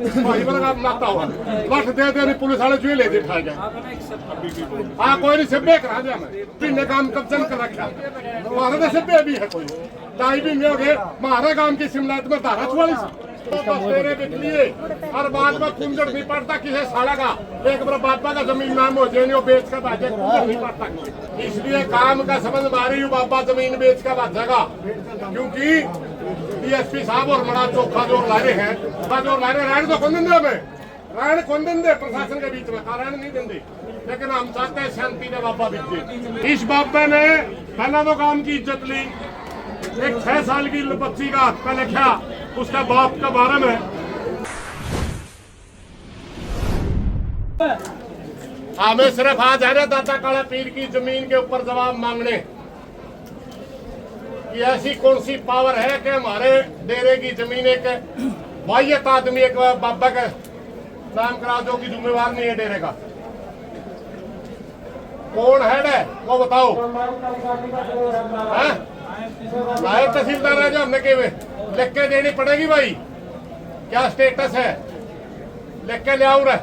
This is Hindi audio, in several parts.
नहीं भाई वाला नाता हुआ लठ दे दे पुलिस वाले जो ले दे उठा गया हाँ कोई नहीं सिब्बे करा दिया मैं तीन काम कब्जन कर रखा हमारे तो सिब्बे भी है कोई ढाई भी नहीं हो गए हमारे गांव की शिमलात में धारा 44 तेरे बिक लिए और बाद में कुंजड़ नहीं पड़ता किसी साला का एक बार बाबा का जमीन नाम हो जाए बेच कर भाजे कुंजड़ नहीं पड़ता इसलिए काम का समझ मारी हूँ बाबा जमीन बेच कर भाजेगा क्योंकि डीएसपी साहब और बड़ा चौखा जोर ला रहे हैं जोर ला रहे रहने तो कौन दिन दे रहने कौन दिन दे प्रशासन के बीच में रहने नहीं देंगे लेकिन हम चाहते हैं शांति ने बाबा बीत इस बाबा ने पहला तो काम की इज्जत ली एक 6 साल की बच्ची का हाथ पे लिखा उसका बाप का बारे में हमें सिर्फ आज है ना दाता काला पीर की जमीन के ऊपर जवाब मांगने कि ऐसी कौन सी पावर है कि हमारे डेरे की जमीन एक वाहियत आदमी एक बाबा का नाम करा दो कि जिम्मेवार नहीं है डेरे का कौन है वो बताओ नायब तहसीलदार है जो हमने के लिख के देनी पड़ेगी भाई क्या स्टेटस है लिख के ले आओ रे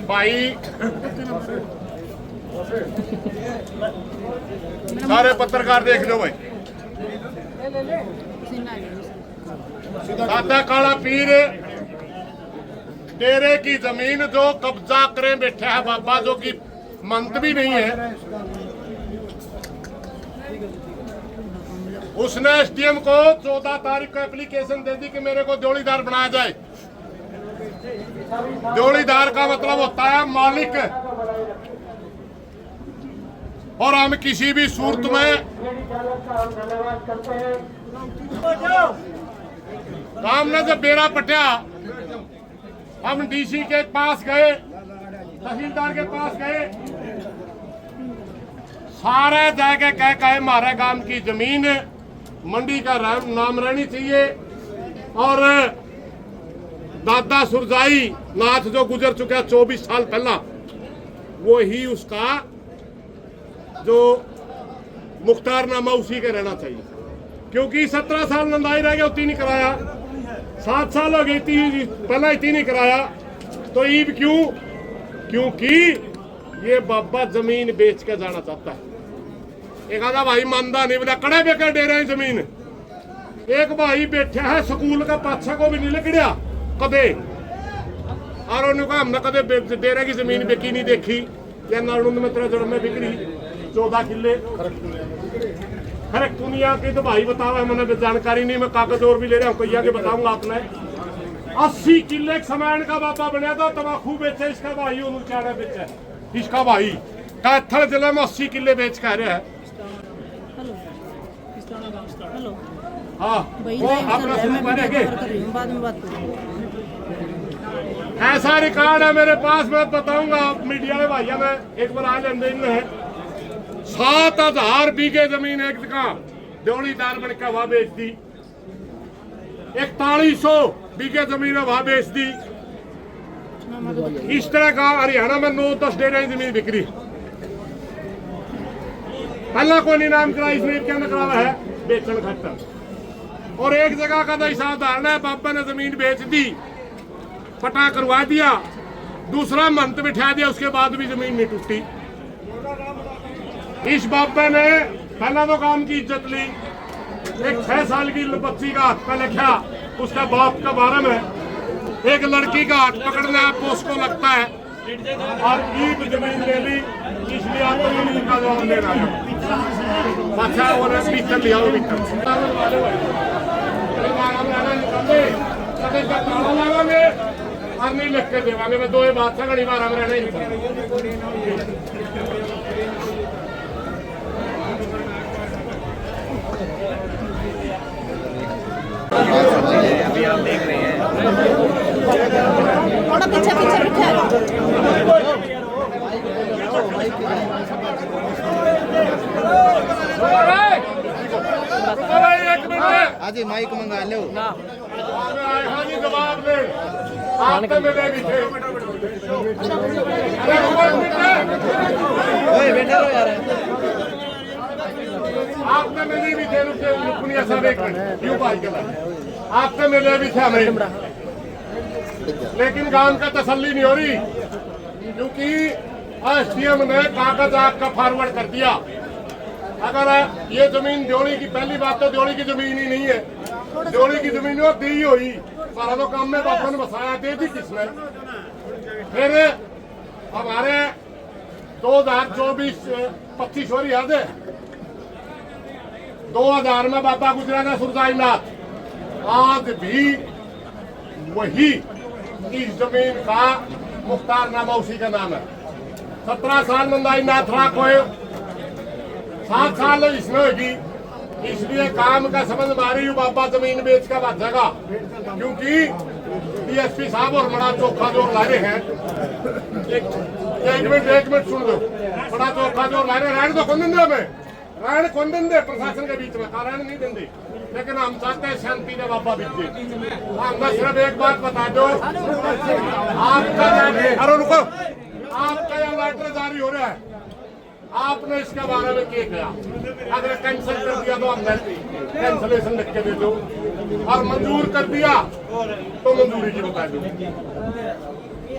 भाई सारे पत्रकार देख लो भाई दादा काला पीर डेरे की जमीन जो कब्जा करे बैठा है बाबा जो की मंत भी नहीं है उसने एसडीएम को 14 तारीख को एप्लीकेशन दे दी कि मेरे को जोड़ीदार बनाया जाए जोड़ीदार का मतलब होता है मालिक और हम किसी भी सूरत में काम ने जब बेड़ा पटिया हम डीसी के पास गए तहसीलदार के पास गए सारे जाके कह हमारे गांव की जमीन मंडी का नाम रहनी चाहिए और दादा सुरजाई नाथ जो गुजर चुका 24 साल पहला वो ही उसका जो मुख्तारनामा उसी के रहना चाहिए क्योंकि 17 साल नंदाई रह गया उतनी नहीं कराया 7 साल हो गई थी पहला इतनी नहीं कराया तो ईब क्यों क्योंकि ये बाबा जमीन बेच के जाना चाहता है एक आधा भाई मानदा नहीं बोला कड़े बेकर दे रहे जमीन एक भाई बैठा है स्कूल का पाछा को भी नहीं लिखड़िया कदे और उन्होंने कहा हमने कदे डेरे की जमीन बेची नहीं देखी या नालुंद में तेरे जड़ में बिक्री 14 किले खरक दुनिया की तो भाई बताओ मैंने जानकारी नहीं मैं कागज और भी ले रहा हूँ कैया के बताऊंगा आपने 80 किले समय का बाबा बनया था तम्बाकू बेचे इसका भाई उन्होंने बेचा इसका भाई कैथल जिले में 80 किले बेच कह रहे हैं हाँ वो अपना शुरू करेंगे ऐसा रिकॉर्ड है मेरे पास मैं बताऊंगा मीडिया में भैया मैं एक बार आज लेन देन है 7000 बीघे जमीन एक जगह जोड़ीदार बन के वहां बेच दी 4100 बीघे जमीन वहां बेच दी इस तरह का हरियाणा में 9-10 डेरे जमीन बिक्री पहला कोई नहीं नाम करा इसने क्या करावा है बेचन खत्म और एक जगह का तो हिसाब धारणा है बाबा ने जमीन बेच दी पटा करवा दिया दूसरा मंत बिठा दिया उसके बाद भी जमीन नहीं टूटी इस बाबा ने पहला तो काम की इज्जत ली एक 6 साल की बच्ची का हाथ पे लिखा उसका बाप का बारे में एक लड़की का हाथ पकड़ना आपको उसको लगता है और ईब जमीन ले ली इसलिए आपको जमीन का जवाब लेना है अच्छा और भीतर लिया लगाओगे और नहीं लिख के देवांगे मैं 2 बात से घड़ी बार हम रहना ही अभी आप देख रहे हैं थोड़ा पीछे पीछे पीछे आज माइक मंगा लो जवाब दे आप तो मेरे भी थे बेटा यार आपने मिली भी थे रुकनिया साहब एक मिनट यूं बात कर आपसे मिले भी थे हमें, लेकिन गांव का तसल्ली नहीं हो रही क्योंकि एसडीएम ने कागज आपका फॉरवर्ड कर दिया। अगर ये जमीन ड्योढ़ी की, पहली बात तो ड्योढ़ी की जमीन ही नहीं है, ड्योढ़ी की जमीन वो दी हुई सारा तो काम में बाबा ने बसाया, दे दी किसने। फिर हमारे 2024-25 हो रही याद है, 2000 में बाबा गुजरा था सुरजाईनाथ, आज भी वही इस जमीन का मुख्तारनामा उसी का नाम है। 17 साल मंदाईनाथ राख हुए, 7 साल इसमें होगी, इसलिए काम का समझ मारी बाबा जमीन बेच का भागेगा, क्योंकि डीएसपी साहब और बड़ा चोखा जोर ला रहे हैं। एक मिनट सुन लो, बड़ा चोखा जोर ला रहे रहने तो कौन देंगे हमें, रहने कौन देंगे प्रशासन के बीच में, कारण नहीं देंगे, लेकिन हम चाहते हैं शांति का बाबा बीते। हमें सिर्फ एक बात बता दो, आपका अरे रुको, आपका यह लेटर जारी हो रहा है, आपने इसके बारे में क्या किया? अगर कैंसिल कर दिया तो आप कैंसिलेशन लिख के दे दो, और मंजूर कर दिया तो मंजूरी की बता दो,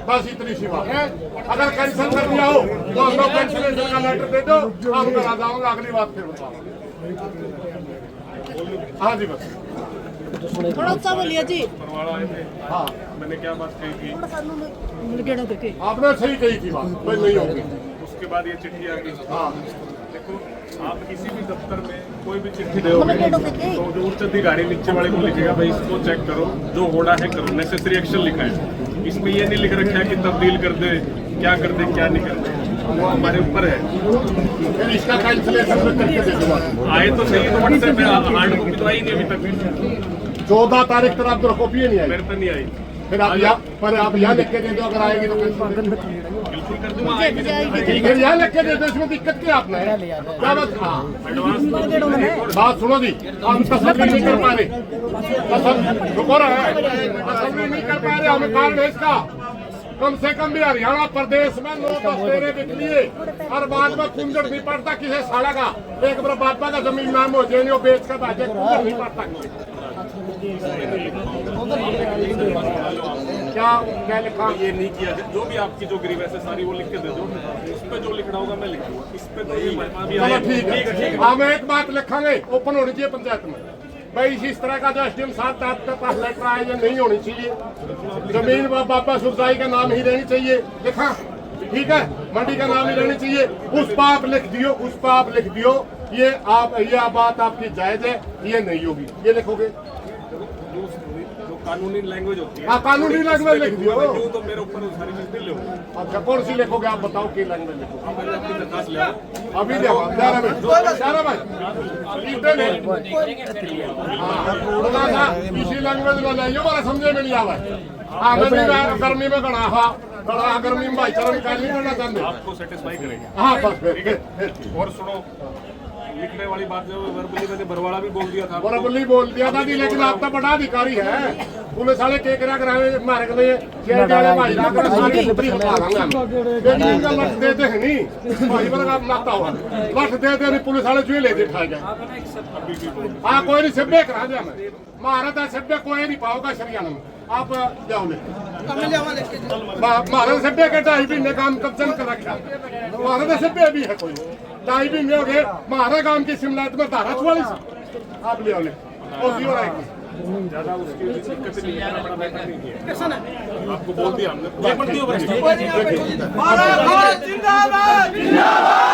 बस इतनी सी बात है। अगर कैंसिल कर दिया हो तो हम लोग कैंसिलेशन का लेटर दे दो, हम करा जाऊंगा, अगली बात फिर बताओ। हाँ जी बस थोड़ा सा बोलिए जी। हाँ मैंने क्या बात कही थी, आपने सही कही थी बात, कोई नहीं होगी। उसके बाद ये चिट्ठी आ गई। हाँ देखो, आप किसी भी दफ्तर में कोई भी चिट्ठी दोगे तो जो उच्च अधिकारी नीचे वाले को लिखेगा भाई इसको चेक करो, जो होना है करो, नेसेसरी एक्शन लिखा है। इसमें ये नहीं लिख रखा है कि तब्दील कर दे, क्या कर दे क्या नहीं कर दे, वो हमारे ऊपर है। इसका कैंसिलेशन में करके दे दो। आए तो सही, तो व्हाट्सएप में हार्ड कॉपी तो आई नहीं अभी तक, 14 तारीख तक आप कॉपी नहीं आई, मेरे तो नहीं आई। फिर आप यहाँ लिख के दे दो, अगर आएगी तो बिल्कुल कर दूंगा, आएगी तो फिर यहाँ लिख के दे दो, इसमें दिक्कत क्या आपने क्या बात। हाँ बात सुनो जी, हम तसल्ली नहीं कर पा रहे, रुको रहे तसल्ली नहीं कर पा रहे, हमें कारण है इसका। कम से कम भी हरियाणा प्रदेश में 9-10 तेरे बिक लिए और बाद में कुंजड़ नहीं पड़ता किसी साड़ा का, एक बार बाबा का जमीन नाम हो जाए वो बेच कर बाजे कुंजड़ नहीं पड़ता। क्या क्या लिखा? ये नहीं किया, जो भी आपकी जो ग्रीवेंस है सारी वो लिख के दे दो, उस पे जो लिखना होगा मैं लिख दूंगा, इस पे तो ये महिमा भी चलो आई। ठीक है, हम एक बात लिखेंगे, ओपन होनी चाहिए पंचायत में भाई, इस तरह का जो एसडीएम साहब आपके पास लेटर आए ये नहीं होनी चाहिए, जमीन बाबा सुरजाई का नाम ही रहनी चाहिए लिखा, ठीक है, मंडी का नाम ही रहनी चाहिए, उस पर आप लिख दियो, उस पर आप लिख दियो ये बात आपकी जायज है, ये नहीं होगी, ये लिखोगे। जो कानूनी लैंग्वेज होती है, हाँ कानूनी लैंग्वेज लिख दियो। तो मेरे ऊपर वो सारी चीज नहीं लो। अच्छा कौन सी लिखोगे आप बताओ, की लैंग्वेज लिखोगे? आप पहले अपनी दरखास्त ले आओ। अभी देखो 11 भाई इसी लैंग्वेज में लाइयो, वाला समझे में नहीं आवा। हाँ गर्मी में गणा, हाँ गणा गर्मी में भाईचारा निकाल नहीं करना चाहते, आपको सेटिस्फाई करेंगे। हाँ बस फिर और सुनो, लिखने वाली बात जो वर्बली मैंने बरवाड़ा भी बोल दिया था, बराबरली बोल दिया था जी, लेकिन आप तो बड़ा अधिकारी है, पुलिस वाले के करा करावे मारे के लिए शेर वाले भाई ना कर सारी ऊपरी बता देंगे हम, लेकिन इनका लट देते हैं नहीं भाई बड़ा काम नाता हुआ लट देते नहीं, पुलिस वाले जो ले दे खाए जाए। हाँ कोई नहीं सभ्य करा दिया मैं, महाराज सभ्य कोई नहीं पाओगा हरियाणा में, आप जाओ ले महाराज सभ्य के 2.5 महीने काम कब्जन कर रखा, महाराज सभ्य भी है कोई 2.5 महीने हो गए, महाराज गांव की शिमलात में धारा 44 आप ले ज्यादा उसकी दिक्कत नहीं है, बड़ा मैटर नहीं है, आपको बोल दिया हमने। जिंदाबाद जिंदाबाद